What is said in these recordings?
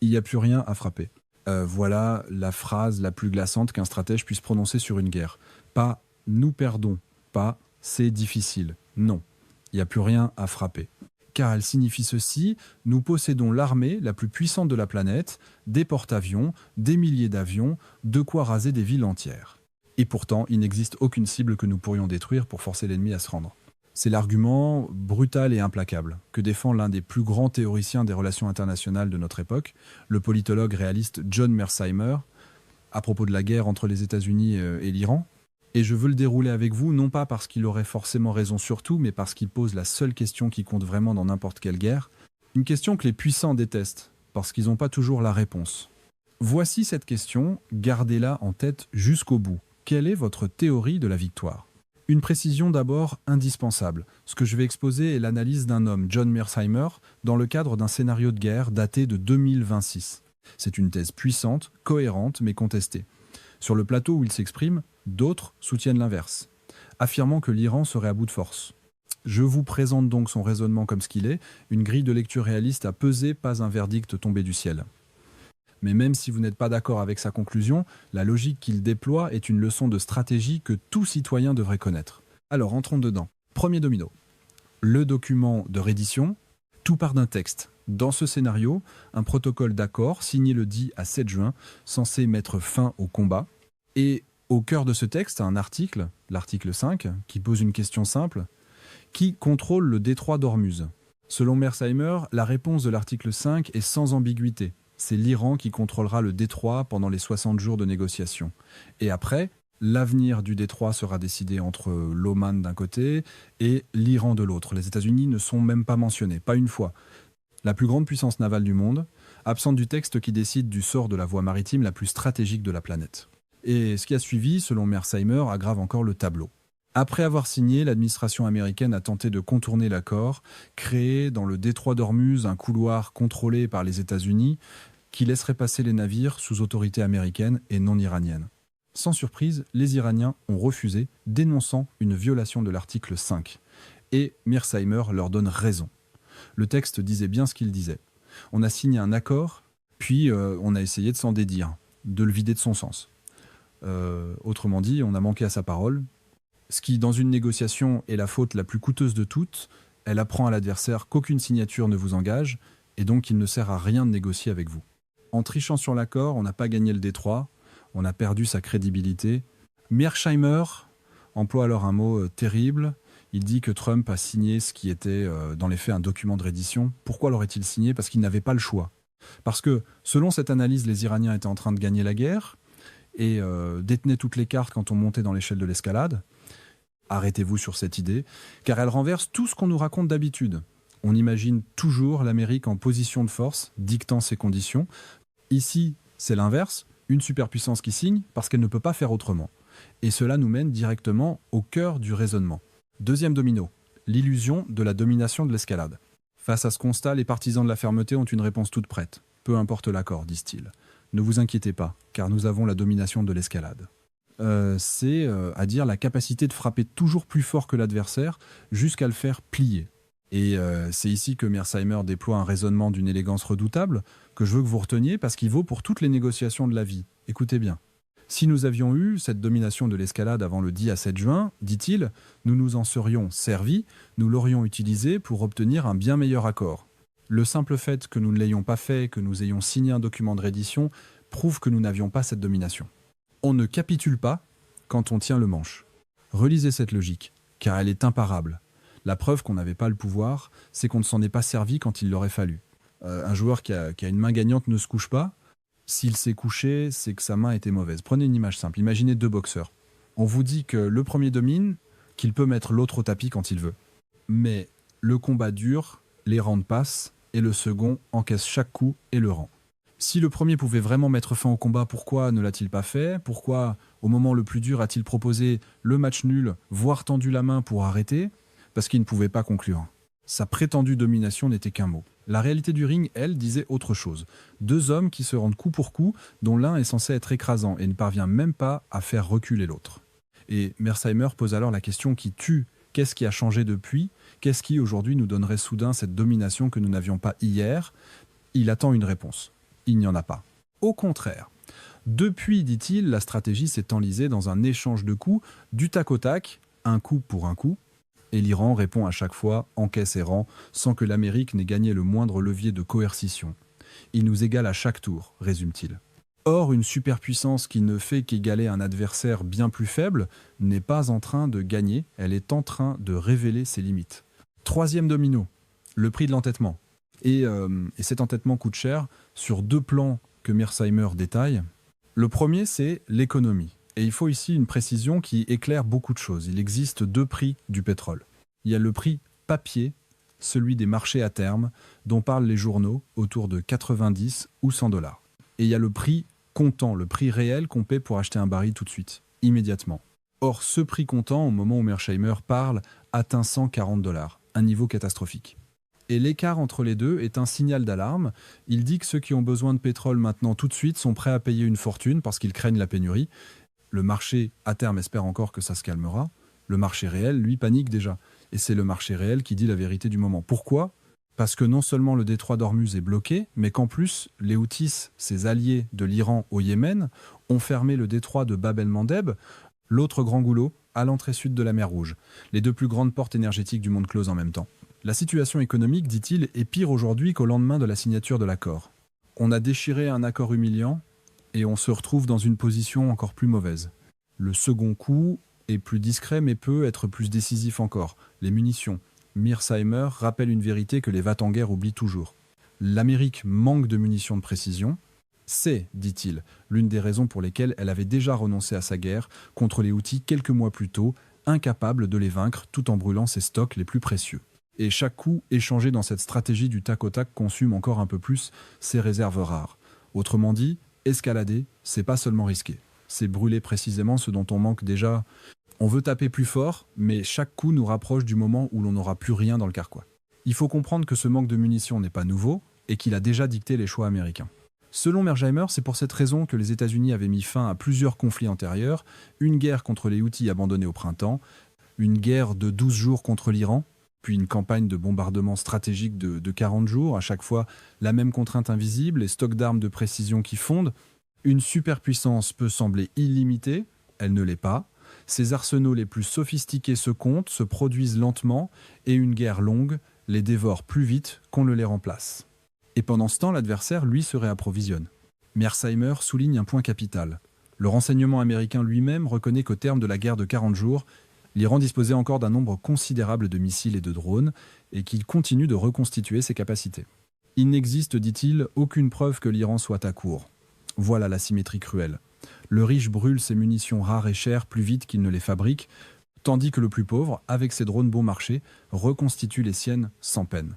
Il n'y a plus rien à frapper. Voilà la phrase la plus glaçante qu'un stratège puisse prononcer sur une guerre. Pas « nous perdons », pas « c'est difficile ». Non, il n'y a plus rien à frapper. Car elle signifie ceci: nous possédons l'armée la plus puissante de la planète, des porte-avions, des milliers d'avions, de quoi raser des villes entières. Et pourtant, il n'existe aucune cible que nous pourrions détruire pour forcer l'ennemi à se rendre. C'est l'argument brutal et implacable que défend l'un des plus grands théoriciens des relations internationales de notre époque, le politologue réaliste John Mearsheimer, à propos de la guerre entre les États-Unis et l'Iran. Et je veux le dérouler avec vous, non pas parce qu'il aurait forcément raison sur tout, mais parce qu'il pose la seule question qui compte vraiment dans n'importe quelle guerre. Une question que les puissants détestent, parce qu'ils n'ont pas toujours la réponse. Voici cette question, gardez-la en tête jusqu'au bout. Quelle est votre théorie de la victoire ? Une précision d'abord indispensable. Ce que je vais exposer est l'analyse d'un homme, John Mearsheimer, dans le cadre d'un scénario de guerre daté de 2026. C'est une thèse puissante, cohérente, mais contestée. Sur le plateau où il s'exprime, d'autres soutiennent l'inverse, affirmant que l'Iran serait à bout de force. Je vous présente donc son raisonnement comme ce qu'il est, une grille de lecture réaliste à peser, pas un verdict tombé du ciel. Mais même si vous n'êtes pas d'accord avec sa conclusion, la logique qu'il déploie est une leçon de stratégie que tout citoyen devrait connaître. Alors, entrons dedans. Premier domino. Le document de reddition, tout part d'un texte. Dans ce scénario, un protocole d'accord signé le 10 à 7 juin, censé mettre fin au combat. Et au cœur de ce texte, un article, l'article 5, qui pose une question simple. Qui contrôle le détroit d'Ormuz ? Selon Mearsheimer, la réponse de l'article 5 est sans ambiguïté. C'est l'Iran qui contrôlera le détroit pendant les 60 jours de négociation. Et après, l'avenir du détroit sera décidé entre l'Oman d'un côté et l'Iran de l'autre. Les États-Unis ne sont même pas mentionnés, pas une fois. La plus grande puissance navale du monde, absente du texte qui décide du sort de la voie maritime la plus stratégique de la planète. Et ce qui a suivi, selon Mearsheimer, aggrave encore le tableau. Après avoir signé, l'administration américaine a tenté de contourner l'accord, créer dans le détroit d'Ormuz un couloir contrôlé par les États-Unis qui laisserait passer les navires sous autorité américaine et non iranienne. Sans surprise, les Iraniens ont refusé, dénonçant une violation de l'article 5. Et Mearsheimer leur donne raison. Le texte disait bien ce qu'il disait. On a signé un accord, puis on a essayé de s'en dédire, de le vider de son sens. Autrement dit, on a manqué à sa parole. Ce qui, dans une négociation, est la faute la plus coûteuse de toutes, elle apprend à l'adversaire qu'aucune signature ne vous engage, et donc il ne sert à rien de négocier avec vous. En trichant sur l'accord, on n'a pas gagné le détroit, on a perdu sa crédibilité. Mearsheimer emploie alors un mot terrible. Il dit que Trump a signé ce qui était dans les faits un document de reddition. Pourquoi l'aurait-il signé ? Parce qu'il n'avait pas le choix. Parce que, selon cette analyse, les Iraniens étaient en train de gagner la guerre et détenaient toutes les cartes quand on montait dans l'échelle de l'escalade. Arrêtez-vous sur cette idée, car elle renverse tout ce qu'on nous raconte d'habitude. On imagine toujours l'Amérique en position de force, dictant ses conditions. Ici, c'est l'inverse, une superpuissance qui signe parce qu'elle ne peut pas faire autrement. Et cela nous mène directement au cœur du raisonnement. Deuxième domino, l'illusion de la domination de l'escalade. Face à ce constat, les partisans de la fermeté ont une réponse toute prête. Peu importe l'accord, disent-ils. Ne vous inquiétez pas, car nous avons la domination de l'escalade. C'est à dire la capacité de frapper toujours plus fort que l'adversaire jusqu'à le faire plier. Et c'est ici que Mearsheimer déploie un raisonnement d'une élégance redoutable que je veux que vous reteniez parce qu'il vaut pour toutes les négociations de la vie. Écoutez bien. Si nous avions eu cette domination de l'escalade avant le 10 à 7 juin, dit-il, nous nous en serions servis, nous l'aurions utilisé pour obtenir un bien meilleur accord. Le simple fait que nous ne l'ayons pas fait, que nous ayons signé un document de reddition, prouve que nous n'avions pas cette domination. On ne capitule pas quand on tient le manche. Relisez cette logique, car elle est imparable. La preuve qu'on n'avait pas le pouvoir, c'est qu'on ne s'en est pas servi quand il l'aurait fallu. Un joueur qui a une main gagnante ne se couche pas. S'il s'est couché, c'est que sa main était mauvaise. Prenez une image simple. Imaginez deux boxeurs. On vous dit que le premier domine, qu'il peut mettre l'autre au tapis quand il veut. Mais le combat dure, les rounds passent, et le second encaisse chaque coup et le rend. Si le premier pouvait vraiment mettre fin au combat, pourquoi ne l'a-t-il pas fait ? Pourquoi, au moment le plus dur, a-t-il proposé le match nul, voire tendu la main pour arrêter ? Parce qu'il ne pouvait pas conclure. Sa prétendue domination n'était qu'un mot. La réalité du ring, elle, disait autre chose. Deux hommes qui se rendent coup pour coup, dont l'un est censé être écrasant et ne parvient même pas à faire reculer l'autre. Et Mearsheimer pose alors la question qui tue. Qu'est-ce qui a changé depuis ? Qu'est-ce qui, aujourd'hui, nous donnerait soudain cette domination que nous n'avions pas hier ? Il attend une réponse. il n'y en a pas. Au contraire. Depuis, dit-il, la stratégie s'est enlisée dans un échange de coups du tac au tac, un coup pour un coup, et l'Iran répond à chaque fois en caisse et rang, sans que l'Amérique n'ait gagné le moindre levier de coercition. Il nous égale à chaque tour, résume-t-il. Or, une superpuissance qui ne fait qu'égaler un adversaire bien plus faible n'est pas en train de gagner, elle est en train de révéler ses limites. Troisième domino, le prix de l'entêtement. Et cet entêtement coûte cher sur 2 plans que Mearsheimer détaille. Le premier, c'est l'économie. Et il faut ici une précision qui éclaire beaucoup de choses. Il existe 2 prix du pétrole. Il y a le prix papier, celui des marchés à terme, dont parlent les journaux, autour de 90 ou 100 $. Et il y a le prix comptant, le prix réel qu'on paie pour acheter un baril tout de suite, immédiatement. Or, ce prix comptant, au moment où Mearsheimer parle, atteint 140 $, un niveau catastrophique. Et l'écart entre les deux est un signal d'alarme. Il dit que ceux qui ont besoin de pétrole maintenant tout de suite sont prêts à payer une fortune parce qu'ils craignent la pénurie. Le marché, à terme, espère encore que ça se calmera. Le marché réel, lui, panique déjà. Et c'est le marché réel qui dit la vérité du moment. Pourquoi ? Parce que non seulement le détroit d'Ormuz est bloqué, mais qu'en plus, les Houthis, ces alliés de l'Iran au Yémen, ont fermé le détroit de Bab el-Mandeb, l'autre grand goulot, à l'entrée sud de la mer Rouge. Les 2 plus grandes portes énergétiques du monde close en même temps. La situation économique, dit-il, est pire aujourd'hui qu'au lendemain de la signature de l'accord. On a déchiré un accord humiliant et on se retrouve dans une position encore plus mauvaise. Le second coup est plus discret mais peut être plus décisif encore. Les munitions. Mearsheimer rappelle une vérité que les va-t-en-guerre oublient toujours. L'Amérique manque de munitions de précision. C'est, dit-il, l'une des raisons pour lesquelles elle avait déjà renoncé à sa guerre contre les Houthis quelques mois plus tôt, incapable de les vaincre tout en brûlant ses stocks les plus précieux. Et chaque coup échangé dans cette stratégie du tac au tac consume encore un peu plus ses réserves rares. Autrement dit, escalader, c'est pas seulement risquer. C'est brûler précisément ce dont on manque déjà. On veut taper plus fort, mais chaque coup nous rapproche du moment où l'on n'aura plus rien dans le carquois. Il faut comprendre que ce manque de munitions n'est pas nouveau et qu'il a déjà dicté les choix américains. Selon Mearsheimer, c'est pour cette raison que les États-Unis avaient mis fin à plusieurs conflits antérieurs, une guerre contre les Houthis abandonnée au printemps, une guerre de 12 jours contre l'Iran, puis une campagne de bombardement stratégique de 40 jours, à chaque fois la même contrainte invisible, les stocks d'armes de précision qui fondent. Une superpuissance peut sembler illimitée, elle ne l'est pas. Ses arsenaux les plus sophistiqués se comptent, se produisent lentement, et une guerre longue les dévore plus vite qu'on ne les remplace. Et pendant ce temps, l'adversaire, lui, se réapprovisionne. Mearsheimer souligne un point capital. Le renseignement américain lui-même reconnaît qu'au terme de la guerre de 40 jours, l'Iran disposait encore d'un nombre considérable de missiles et de drones, et qu'il continue de reconstituer ses capacités. Il n'existe, dit-il, aucune preuve que l'Iran soit à court. Voilà la symétrie cruelle. Le riche brûle ses munitions rares et chères plus vite qu'il ne les fabrique, tandis que le plus pauvre, avec ses drones bon marché, reconstitue les siennes sans peine.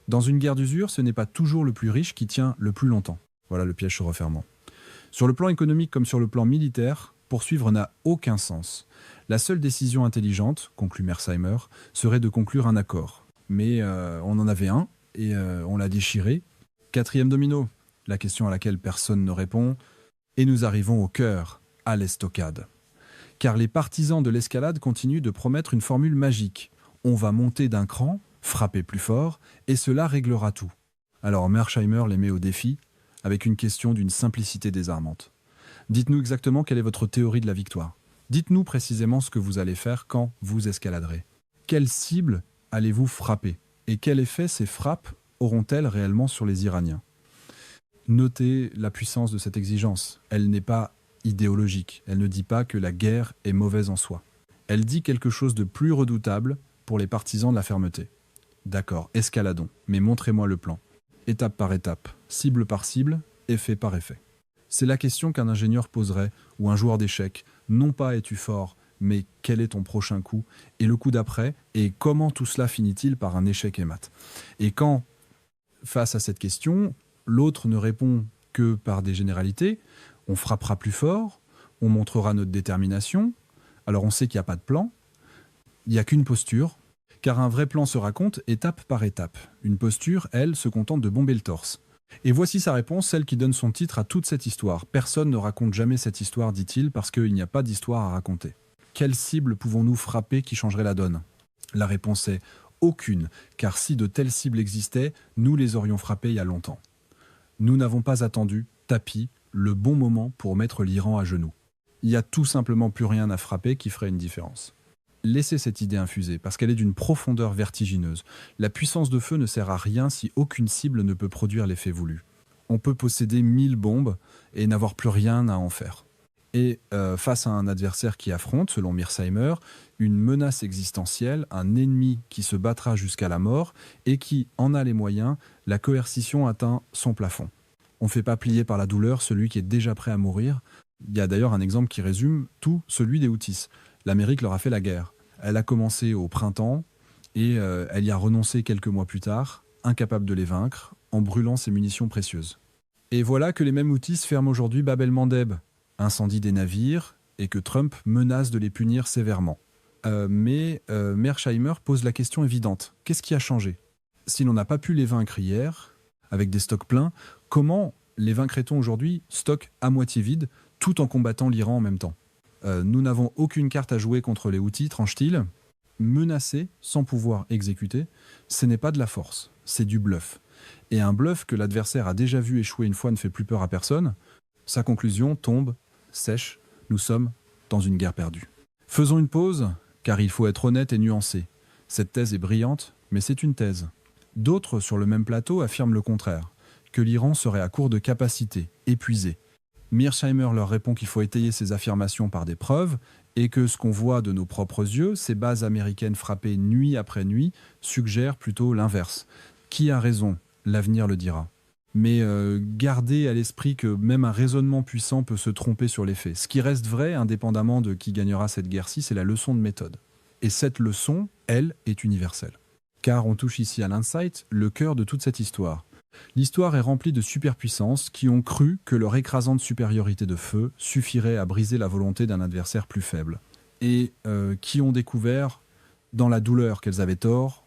Dans une guerre d'usure, ce n'est pas toujours le plus riche qui tient le plus longtemps. Voilà le piège se refermant. Sur le plan économique comme sur le plan militaire, poursuivre n'a aucun sens. La seule décision intelligente, conclut Mearsheimer, serait de conclure un accord. Mais on en avait un, et on l'a déchiré. 4e domino, la question à laquelle personne ne répond. Et nous arrivons au cœur, à l'estocade. Car les partisans de l'escalade continuent de promettre une formule magique. On va monter d'un cran, frapper plus fort, et cela réglera tout. Alors Mearsheimer les met au défi, avec une question d'une simplicité désarmante. Dites-nous exactement quelle est votre théorie de la victoire. Dites-nous précisément ce que vous allez faire quand vous escaladerez. Quelle cible allez-vous frapper? Et quel effet ces frappes auront-elles réellement sur les Iraniens? Notez la puissance de cette exigence. Elle n'est pas idéologique. Elle ne dit pas que la guerre est mauvaise en soi. Elle dit quelque chose de plus redoutable pour les partisans de la fermeté. D'accord, escaladons, mais montrez-moi le plan. Étape par étape, cible par cible, effet par effet. C'est la question qu'un ingénieur poserait, ou un joueur d'échecs. Non pas es-tu fort, mais quel est ton prochain coup, et le coup d'après, et comment tout cela finit-il par un échec et mat. Et quand, face à cette question, l'autre ne répond que par des généralités, on frappera plus fort, on montrera notre détermination, alors on sait qu'il n'y a pas de plan, il n'y a qu'une posture, car un vrai plan se raconte étape par étape. Une posture, elle, se contente de bomber le torse. Et voici sa réponse, celle qui donne son titre à toute cette histoire. Personne ne raconte jamais cette histoire, dit-il, parce qu'il n'y a pas d'histoire à raconter. Quelle cible pouvons-nous frapper qui changerait la donne? La réponse est aucune, car si de telles cibles existaient, nous les aurions frappées il y a longtemps. Nous n'avons pas attendu, tapis, le bon moment pour mettre l'Iran à genoux. Il n'y a tout simplement plus rien à frapper qui ferait une différence. Laissez cette idée infuser, parce qu'elle est d'une profondeur vertigineuse. La puissance de feu ne sert à rien si aucune cible ne peut produire l'effet voulu. On peut posséder 1000 bombes et n'avoir plus rien à en faire. Et face à un adversaire qui affronte, selon Mearsheimer, une menace existentielle, un ennemi qui se battra jusqu'à la mort et qui en a les moyens, la coercition atteint son plafond. On ne fait pas plier par la douleur celui qui est déjà prêt à mourir. Il y a d'ailleurs un exemple qui résume tout, celui des Houthis. L'Amérique leur a fait la guerre. Elle a commencé au printemps et elle y a renoncé quelques mois plus tard, incapable de les vaincre, en brûlant ses munitions précieuses. Et voilà que les mêmes Houthis ferment aujourd'hui Bab el-Mandeb, incendie des navires, et que Trump menace de les punir sévèrement. Mais Mearsheimer pose la question évidente. Qu'est-ce qui a changé? Si l'on n'a pas pu les vaincre hier, avec des stocks pleins, comment les vaincrait-on aujourd'hui, stock à moitié vide, tout en combattant l'Iran en même temps? Nous n'avons aucune carte à jouer contre les Houthis, tranche-t-il. Menacer sans pouvoir exécuter, ce n'est pas de la force, c'est du bluff. Et un bluff que l'adversaire a déjà vu échouer une fois ne fait plus peur à personne. Sa conclusion tombe, sèche, nous sommes dans une guerre perdue. Faisons une pause, car il faut être honnête et nuancé. Cette thèse est brillante, mais c'est une thèse. D'autres, sur le même plateau, affirment le contraire, que l'Iran serait à court de capacité, épuisé. Mearsheimer leur répond qu'il faut étayer ces affirmations par des preuves et que ce qu'on voit de nos propres yeux, ces bases américaines frappées nuit après nuit, suggèrent plutôt l'inverse. Qui a raison? L'avenir le dira. Mais gardez à l'esprit que même un raisonnement puissant peut se tromper sur les faits. Ce qui reste vrai, indépendamment de qui gagnera cette guerre-ci, c'est la leçon de méthode. Et cette leçon, elle, est universelle. Car on touche ici à l'insight, le cœur de toute cette histoire. L'histoire est remplie de superpuissances qui ont cru que leur écrasante supériorité de feu suffirait à briser la volonté d'un adversaire plus faible. Et qui ont découvert, dans la douleur qu'elles avaient tort,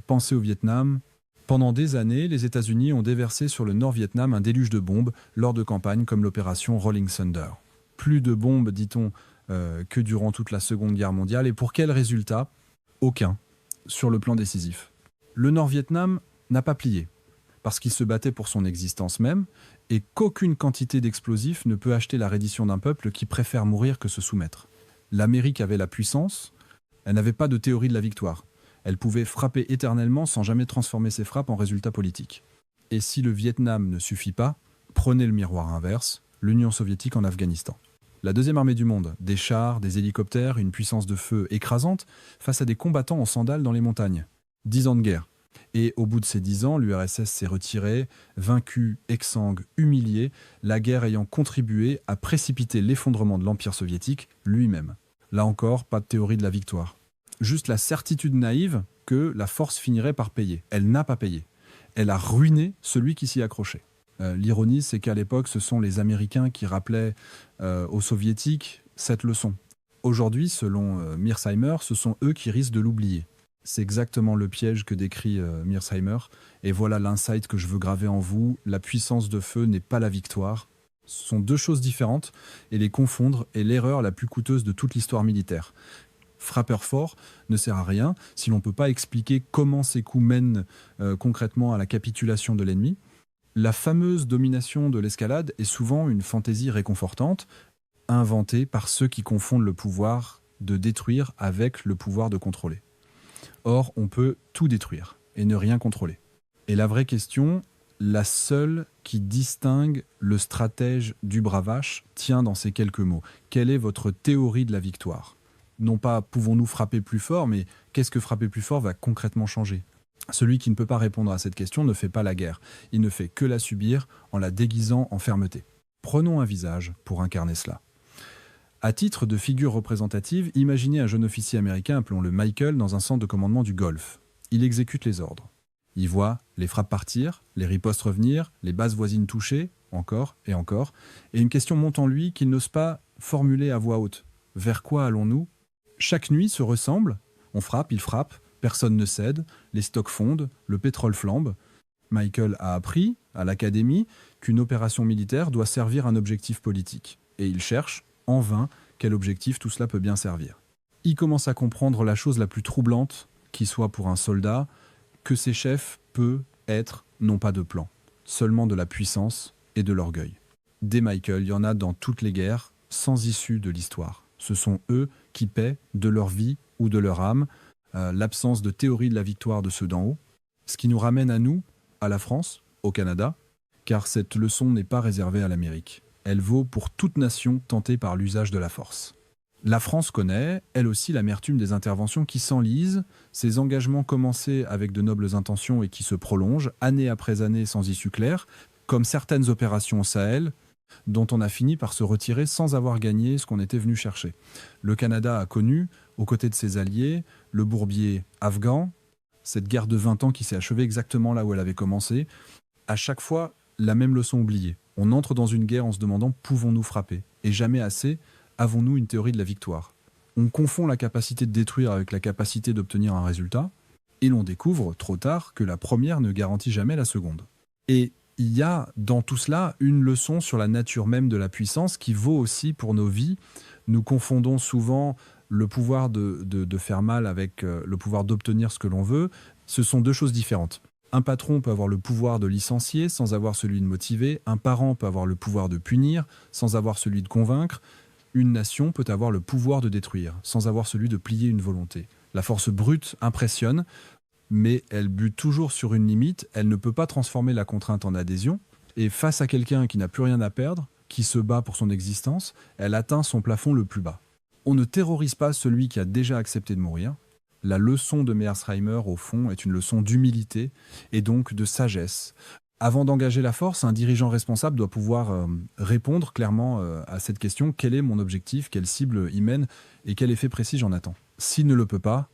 pensez au Vietnam. Pendant des années, les États-Unis ont déversé sur le Nord-Vietnam un déluge de bombes lors de campagnes comme l'opération Rolling Thunder. Plus de bombes, dit-on, que durant toute la Seconde Guerre mondiale. Et pour quel résultat? Aucun, sur le plan décisif. Le Nord-Vietnam n'a pas plié, parce qu'il se battait pour son existence même, et qu'aucune quantité d'explosifs ne peut acheter la reddition d'un peuple qui préfère mourir que se soumettre. L'Amérique avait la puissance, elle n'avait pas de théorie de la victoire. Elle pouvait frapper éternellement sans jamais transformer ses frappes en résultats politiques. Et si le Vietnam ne suffit pas, prenez le miroir inverse, l'Union soviétique en Afghanistan. La deuxième armée du monde, des chars, des hélicoptères, une puissance de feu écrasante, face à des combattants en sandales dans les montagnes. 10 ans de guerre. Et au bout de ces 10 ans, l'URSS s'est retirée, vaincue, exsangue, humiliée, la guerre ayant contribué à précipiter l'effondrement de l'Empire soviétique lui-même. Là encore, pas de théorie de la victoire. Juste la certitude naïve que la force finirait par payer. Elle n'a pas payé. Elle a ruiné celui qui s'y accrochait. L'ironie, c'est qu'à l'époque, ce sont les Américains qui rappelaient aux Soviétiques cette leçon. Aujourd'hui, selon Mearsheimer, ce sont eux qui risquent de l'oublier. C'est exactement le piège que décrit Mearsheimer. Et voilà l'insight que je veux graver en vous. La puissance de feu n'est pas la victoire. Ce sont deux choses différentes, et les confondre est l'erreur la plus coûteuse de toute l'histoire militaire. Frappeur fort ne sert à rien si l'on ne peut pas expliquer comment ces coups mènent concrètement à la capitulation de l'ennemi. La fameuse domination de l'escalade est souvent une fantaisie réconfortante, inventée par ceux qui confondent le pouvoir de détruire avec le pouvoir de contrôler. Or, on peut tout détruire et ne rien contrôler. Et la vraie question, la seule qui distingue le stratège du bravache, tient dans ces quelques mots. Quelle est votre théorie de la victoire ? Non pas pouvons-nous frapper plus fort, mais qu'est-ce que frapper plus fort va concrètement changer? Celui qui ne peut pas répondre à cette question ne fait pas la guerre. Il ne fait que la subir en la déguisant en fermeté. Prenons un visage pour incarner cela. À titre de figure représentative, imaginez un jeune officier américain, appelons-le Michael, dans un centre de commandement du Golfe. Il exécute les ordres. Il voit les frappes partir, les ripostes revenir, les bases voisines touchées, encore, et une question monte en lui qu'il n'ose pas formuler à voix haute. Vers quoi allons-nous ? Chaque nuit se ressemble, on frappe, il frappe, personne ne cède, les stocks fondent, le pétrole flambe. Michael a appris, à l'académie, qu'une opération militaire doit servir un objectif politique. Et il cherche, en vain, quel objectif tout cela peut bien servir. Il commence à comprendre la chose la plus troublante, qui soit pour un soldat, que ses chefs peut être, non pas de plan. seulement de la puissance et de l'orgueil. Des Michael, il y en a dans toutes les guerres, sans issue de l'histoire. Ce sont eux qui paient de leur vie ou de leur âme l'absence de théorie de la victoire de ceux d'en haut, ce qui nous ramène à nous, à la France, au Canada, car cette leçon n'est pas réservée à l'Amérique. Elle vaut pour toute nation tentée par l'usage de la force. La France connaît, elle aussi, l'amertume des interventions qui s'enlisent, ces engagements commencés avec de nobles intentions et qui se prolongent, année après année sans issue claire, comme certaines opérations au Sahel, dont on a fini par se retirer sans avoir gagné ce qu'on était venu chercher. Le Canada a connu, aux côtés de ses alliés, le bourbier afghan, cette guerre de 20 ans qui s'est achevée exactement là où elle avait commencé, à chaque fois, la même leçon oubliée. On entre dans une guerre en se demandant « pouvons-nous frapper ?» Et jamais assez « avons-nous une théorie de la victoire ?» On confond la capacité de détruire avec la capacité d'obtenir un résultat, et l'on découvre, trop tard, que la première ne garantit jamais la seconde. Et il y a dans tout cela une leçon sur la nature même de la puissance qui vaut aussi pour nos vies. Nous confondons souvent le pouvoir de faire mal avec le pouvoir d'obtenir ce que l'on veut. Ce sont deux choses différentes. Un patron peut avoir le pouvoir de licencier sans avoir celui de motiver. Un parent peut avoir le pouvoir de punir sans avoir celui de convaincre. Une nation peut avoir le pouvoir de détruire sans avoir celui de plier une volonté. La force brute impressionne, mais elle bute toujours sur une limite. Elle ne peut pas transformer la contrainte en adhésion. Et face à quelqu'un qui n'a plus rien à perdre, qui se bat pour son existence, elle atteint son plafond le plus bas. On ne terrorise pas celui qui a déjà accepté de mourir. La leçon de Mearsheimer, au fond, est une leçon d'humilité et donc de sagesse. Avant d'engager la force, un dirigeant responsable doit pouvoir répondre clairement à cette question. Quel est mon objectif? Quelle cible y mène? Et quel effet précis j'en attends? S'il ne le peut pas,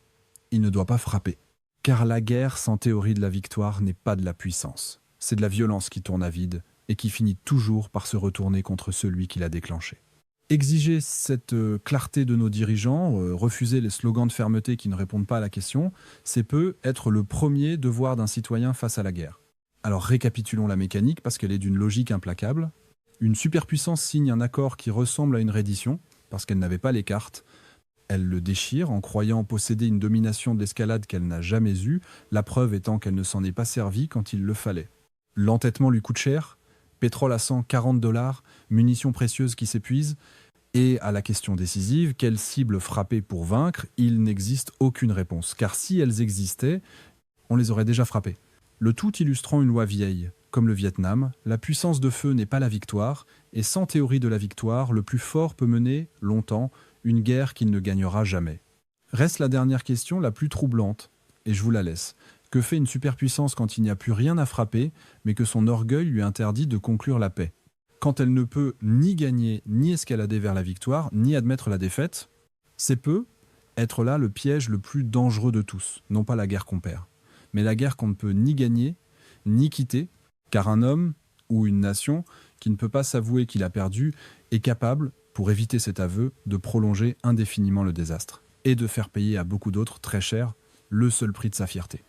il ne doit pas frapper. Car la guerre sans théorie de la victoire n'est pas de la puissance. C'est de la violence qui tourne à vide et qui finit toujours par se retourner contre celui qui l'a déclenchée. Exiger cette clarté de nos dirigeants, refuser les slogans de fermeté qui ne répondent pas à la question, c'est peu être le premier devoir d'un citoyen face à la guerre. Alors récapitulons la mécanique parce qu'elle est d'une logique implacable. Une superpuissance signe un accord qui ressemble à une reddition parce qu'elle n'avait pas les cartes. Elle le déchire en croyant posséder une domination de l'escalade qu'elle n'a jamais eue, la preuve étant qu'elle ne s'en est pas servie quand il le fallait. L'entêtement lui coûte cher, pétrole à 140 $, munitions précieuses qui s'épuisent, et à la question décisive, quelle cible frapper pour vaincre, il n'existe aucune réponse. Car si elles existaient, on les aurait déjà frappées. Le tout illustrant une loi vieille. Comme le Vietnam, la puissance de feu n'est pas la victoire, et sans théorie de la victoire, le plus fort peut mener, longtemps, une guerre qu'il ne gagnera jamais. Reste la dernière question, la plus troublante, et je vous la laisse. Que fait une superpuissance quand il n'y a plus rien à frapper, mais que son orgueil lui interdit de conclure la paix? Quand elle ne peut ni gagner, ni escalader vers la victoire, ni admettre la défaite, c'est peu être là le piège le plus dangereux de tous. Non pas la guerre qu'on perd, mais la guerre qu'on ne peut ni gagner, ni quitter, car un homme ou une nation qui ne peut pas s'avouer qu'il a perdu est capable, pour éviter cet aveu, de prolonger indéfiniment le désastre et de faire payer à beaucoup d'autres très cher le seul prix de sa fierté.